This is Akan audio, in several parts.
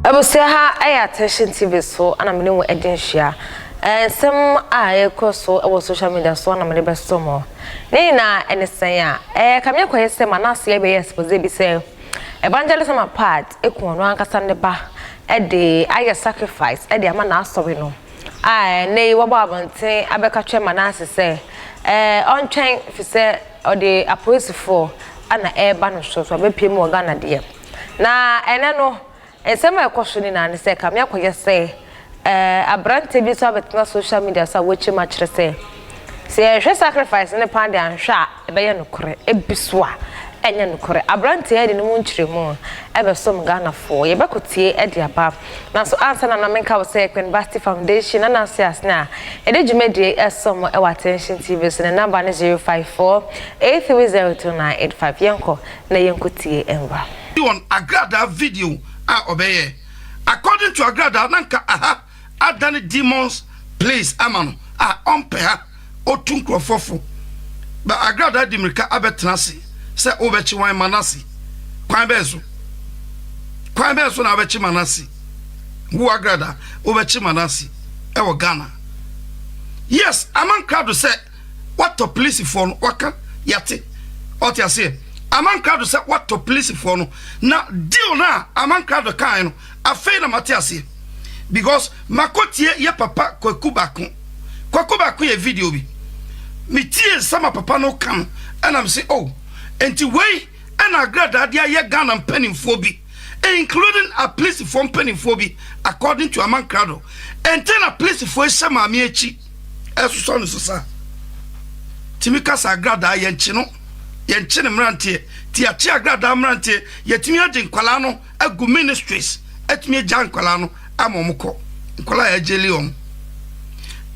Abuse ha attention TV so ana me ne edinhia some cross our social media so ana me be so mo ni na enesen a kamye koyese manase e be expose bi say evangelism apart ekun no ankasa ne ba de aye sacrifice de ama na asori no ne wo ba abonten abeka twa manase say on twen fi say the apostle ana ba no so be piem Ghana de na ene no ensema ekoshoni na ne se kam yakoye se abrante bi so betena social media so wechi ma kire se hwe sacrifice ne pande anhwa e be ye nokore ebiso a enye nokore abrante ye de no nkire mu e be som Ghana fo ye be kotie e de aba na so answer na menka wo se University Foundation na na sias na e de djumedie esom e wa attention TV so ne number ne 054 8302985 yenko na yenkotie enwa on Agradaa video obeye according to Agradaa nanka adani demons place amano ompeha otunkrofofo ba Agradaa dimrika abetnase se obechi wan manasi kwan bezo na obechi manasi wo Agradaa obechi manasi ewo Ghana. Yes, aman crowd say what to police for no waka yate otia say aman crowd say what to police for no na deal na aman crowd kan no afei na matiase because makotie ye papa kwaku bako ye video bi metie sama papa no kan and I'm say oh enti wey and Agradaa dia ye Ghana pennyfo bi including a police from pennyfo bi according to aman crowd and then a police for sama mi echi eso no so sa timika sa Agradaa ye nchi no yenchene mrante ti achi Agradaa mrante yetimi ade nkwala no agu ministries etimi agya nkwala no amomko nkwala ya jelion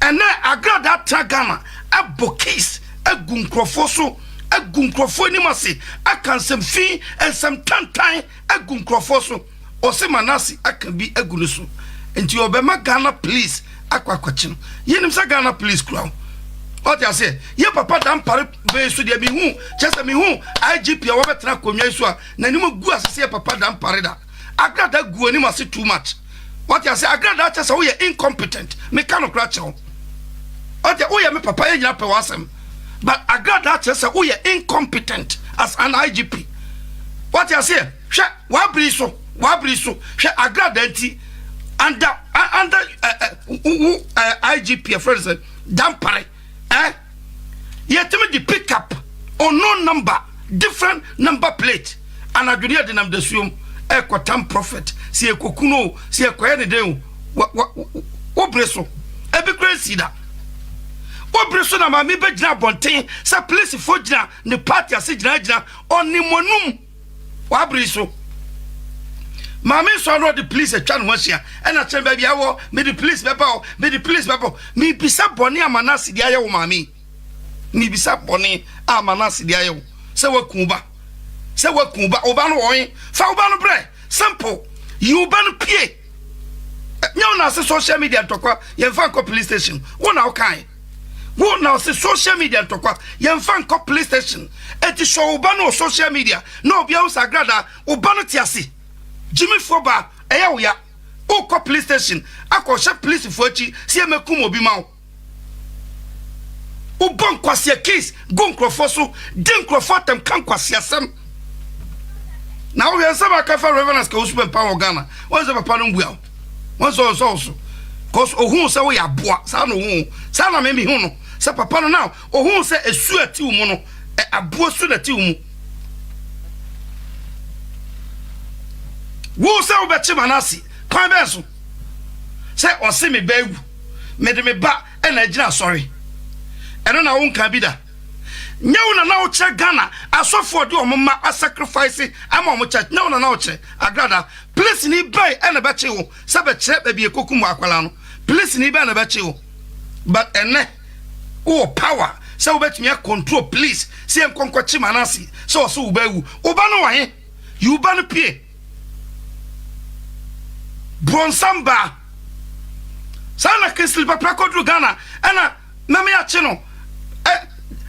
ene Agradaa Ghana abokis agu nkrofo so agu nkrofo ni mase akansem fi ensem tantan agu nkrofo so ose manasi akabi agu no so enti obema Ghana police akwakwakye no yenim sa Ghana police crown. What you say? Ye papa dan pare be so de mi hu, chese mi hu IGP a wo betena konwa so a na ni mo gu asese papa dan pare da. Agradaa gu ani ma se too much. What you say? Agradaa chese wo ye incompetent. Me kan okra chewo. What you ye me papa ye nyina pe wasem. But Agradaa chese wo ye incompetent as an IGP. What you say? Hwe wa bri so. Hwe Agradaa nti under IGP friends dan pare. Yet me the pick up or no number, different number plate, and I do not deny the swim, Equatam prophet, see a cocuno, see a quiet day, what bresso, a big crazy that. What bresso, my me bedna bontain, sa place for jina, the party a sijna, only monum, what bresso. Mammy saw the police a chan was here, and I tell baby, I me the police bebo, me bisa boni a manasi diayo, mammy. Me bisa boni a manasi diayo. Say what Kuba, Obano oin, Faubano bre, simple, you ban pie. No, now say social media tokwa, Yanfanko police station, one now kind. One now say social media tokwa, Yanfanko police station, et is show Obano social media, no bios Agradaa, Obano tiasi. Jimmy Foba, ya o ko police station, akosha police fochi, si me kumo bi ma. O bon kwase case, gon krofoso, den krofotem kan kwase asem. Na o yensa ba ka fa reverence ka usupe pa Ghana. Won se papa no bua. Won so cause ohun se wo ya boa, sa no hu. Sa na me hu no. Se papa no now, ohun se esu ati umu no, aboa su na ti umu. Wo se obechi manasi kwan be so se o se me bagu me de me ba e na gina sorry eno na won ka bi da nyawo na wo che Ghana asofo de omma a sacrifice ama omo church nyawo na wo che Agradaa please ni bai e na be che wo se be che ba bi ekokum akwala no please ni bai na be che wo but ene wo power se wo betumi control please se enkonkwachi manasi se o so wo bagu wo ba no wahe you ba no pie Bronsamba Sana Kisli Papa Kodru Ghana Ana Mami Achino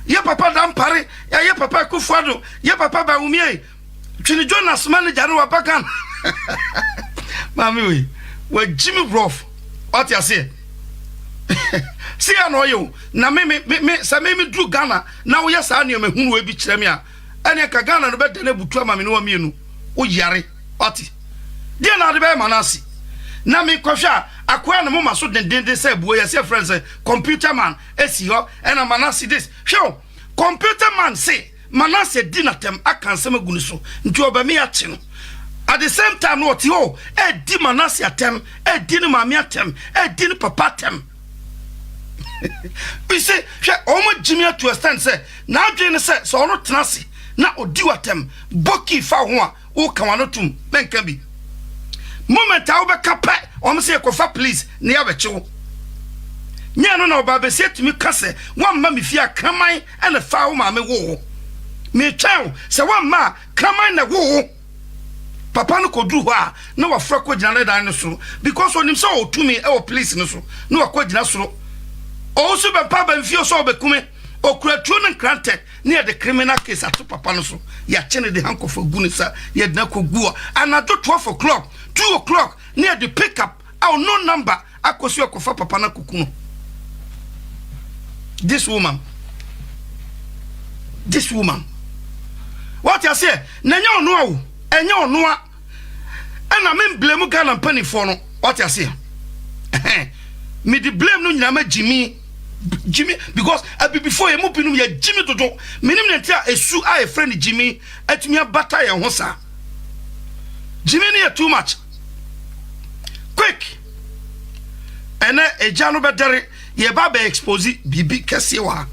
Ye papa dan pare ye papa Kufuado ye papa ba umie Chini Jonas manager no wapakan Mami we Jimmy Rough. What you say? See I know you. Na me sa me drew Ghana. Now yes I knew me who we be chemia. Anya ka Ghana no better na butu ama me no mienu. O yare. Oti. Dia na de be manasi. Na me kwhwa akwa na mama so den say buo ya say friends computer man esi ho and manasi this. Show. Computer man say manasi dinatem akansem agunu so. Nti obami ache no. At the same time, what you di manasi atem, di ni mami atem, di ni papa atem. We say, she almost Jimmy to understand say, now Jane say, so no tenasi, na odi atem, boki fa hoa, o kamanotum, ben can be. Moment I over kapet, almost say kofa please, near the show. Nya no baby said to me, Casse, one mammy fear kamai and a foul mammy war. Me child, so one ma, kamai na war. Papa no ko do ha na wa fra ko gina dan no so because onim so o to me e o police no so na wa ko gina so o so be papa mfio so be kume o kura tuo no krante na the criminal case ato papa no so ya chene de hanko for gu ni sa ya dina ko gu anado 12 o'clock 2 o'clock na the pick up our no number akoso ko fa papa na kuku no this woman what you say na nya ono awo enye onua ana me blame Ghana penny for no what you say me the blame no nyina ma Jimmy because before you move pinu ya Jimmy dodo menim na tia esu a friend Jimmy atumi abata ya ho sa Jimmy ne too much quick ena eja no bedere ye ba be expose bibi kese wa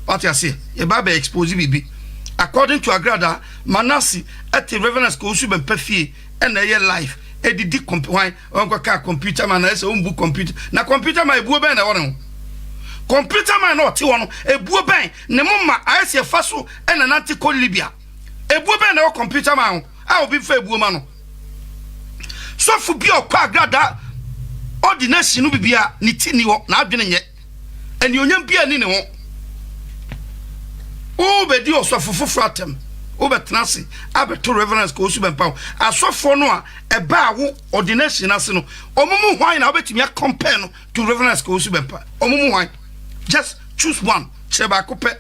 what you say ye ba be expose bibi according to Agradaa Manasi at the Reverend School should be perfect and a year life. A did computer man as own book computer. Now computer my boo ban a computer man not one a boo ban. Nemoma I see a faso and an anti-call Libya. A boo ban or computer man. I will be fair woman. So for be your Agradaa ordination will be a nitini now doing yet. And you be a nino. Oh, be dio so for fratem. Obetenase abeto reverence ko su bempa asofo no a eba wo ordination ase no omumu hwan na obetimi compare no to reverence ko su bempa omumu hwan just choose one cheba ko pe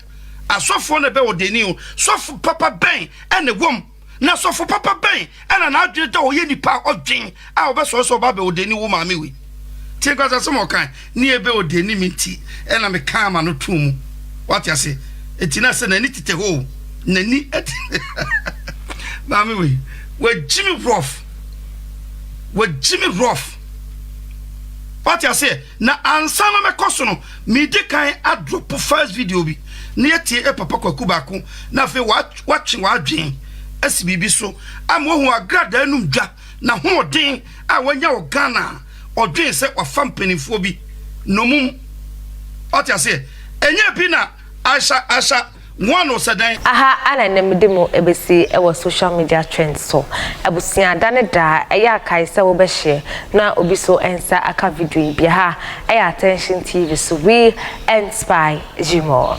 asofo no be odeni o sofo papa ben ene wom na sofo papa ben ena na adwe da oye nipa odwen a obeso ba be odeni wo ma mewe tie kwasa so mo kan ni ebe odeni minti ena me kan ma no tumu what you say etina se na ni tete ho nani mami we Jimmy Rough what you say na ansa na me koso no me di kan adrop first video bi na yetie e papa kwaku baako na fe watch wadwen asibibi so amo hu Agradaa num dwa na ho den a wanya o Ghana odwen se ofam penifo bi no mum what you say enye bi na asha one was a day. Aha, ana nemdemo ebesi ewo social media trends so. Ebusia dane da eya kaisa wo be share na obi so ensa aka video bi ha eya Attention TV so we inspire you more.